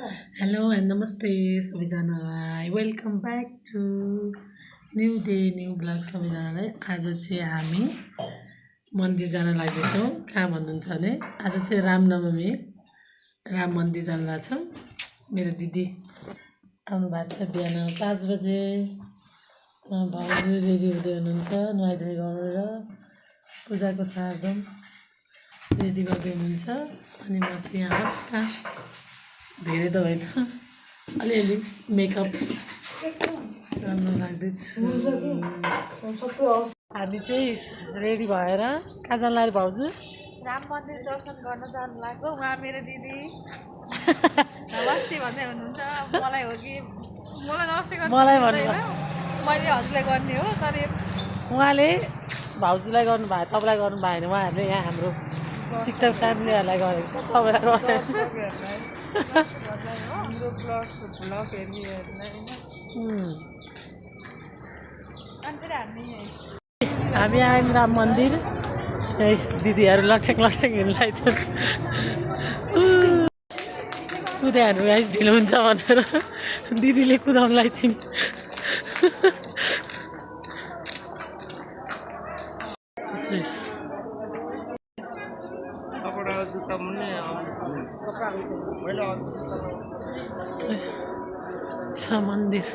Hello and नमस्ते सबैजनालाई welcome back to new day new blog सबैजनालाई। आज चाहिँ हामी मन्दिर जान लाग्दैछौँ। कहाँ भन्नुहुन्छ भने आज चाहिँ रामनवमी, राम मन्दिर जान लाग्छौँ। मेरो दिदी आउनु भएको छ बिहान 5 बजे। भाउजू रेडी हुँदै हुनुहुन्छ, नुहाइधुवाइ गरेर पूजाको साधन रेडी गर्दै हुनुहुन्छ। अनि म चाहिँ यहाँ हल्का धेरै त होइन अलिअलि मेकअप गर्न लाग्दैछु। हामी चाहिँ रेडी भएर कहाँ जानु लाग्यो भाउजू? राम मन्दिर दर्शन गर्न जानु लाग्यो। उहाँ मेरो दिदी नमस्ते भन्दै हुनुहुन्छ। मलाई हो कि मलाई नमस्ते गर्नु मलाई भन्नु मैले हजुरलाई गर्ने हो। तर उहाँले भाउजूलाई गर्नुभयो, तपाईँलाई गर्नु भएन। उहाँहरूले यहाँ हाम्रो टिकटक फ्यामिलीहरूलाई गरेको तपाईँलाई गर्ने हाम्रो ब्लग हेर्नेहरूलाई हामी आयौँ राम मन्दिर। दिदीहरू लट्याङ लट्याङ हिँड्दै छन्। कुदाइहाल्नु गाइस ढिलो हुन्छ भनेर दिदीले कुदाउनलाई छिन्। छ मन्दिर।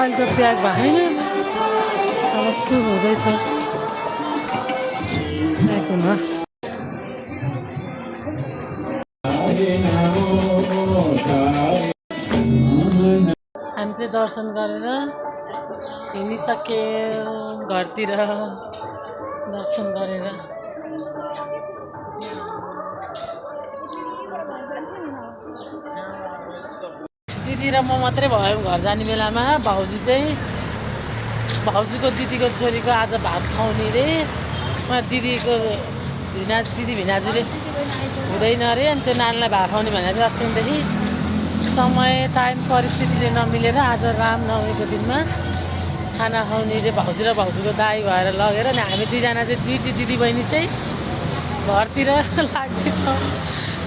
अहिले त प्याक भएन, अब सुरु हुँदैछ प्याक हुन। हामी चाहिँ दर्शन गरेर हिँडिसक्यौँ घरतिर। दर्शन गरेर दिदी र म मात्रै भयौँ घर जाने बेलामा। भाउजूको दिदीको छोरीको आज भात खुवाउने रे। उहाँ दिदी भिनाजुले हुँदैन अरे। अनि त्यो नानीलाई भात खुवाउने भनेर चाहिँ अस्तिदेखि समय टाइम परिस्थितिले नमिलेर आज रामनवमीको दिनमा खाना खुवाउने रे भाउजू र भाउजूको दाई भएर लगेर। अनि हामी दुईजना चाहिँ दुईटी दिदी बहिनी चाहिँ घरतिर लाग्दैछौँ।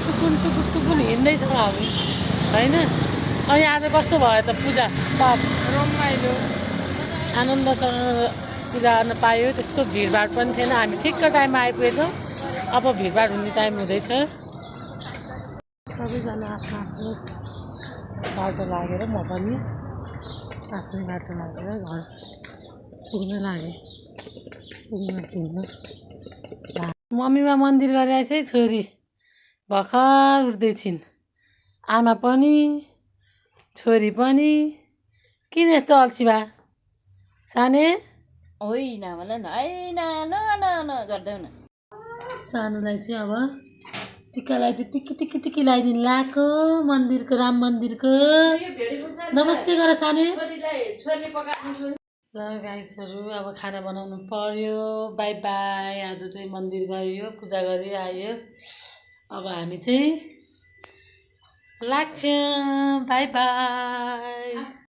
टुकुन हिँड्दैछौँ हामी होइन। अनि आज कस्तो भयो त पूजा? पाठ रमाइलो आनन्दसँग पूजा गर्न पायो। त्यस्तो भिडभाड पनि थिएन। हामी ठिक्क टाइममा आइपुगेछौँ। अब भिडभाड हुने टाइम हुँदैछ। सबैजना आफ्नो आफ्नो बाटो लागेर म पनि आफ्नै बाटो लागेर घर पुग्न लागेँ। मम्मीमा मन्दिर गरेर आएछ है छोरी, भर्खर उठ्दैछिन्। आमा पनि छोरी पनि। किन यस्तो अल्छी भए साने? होइन भन न होइन न गर्दैन। सानोलाई चाहिँ अब टिका लगाइदियो। टिकी लगाइदिनु लाएको मन्दिरको, राम मन्दिरको। नमस्ते गर साने। ल गाइसहरू अब खाना बनाउनु पर्यो। By by. आज चाहिँ मन्दिर गयो, पूजा गऱ्यो आयो। अब हामी चाहिँ लाग्छ। By by.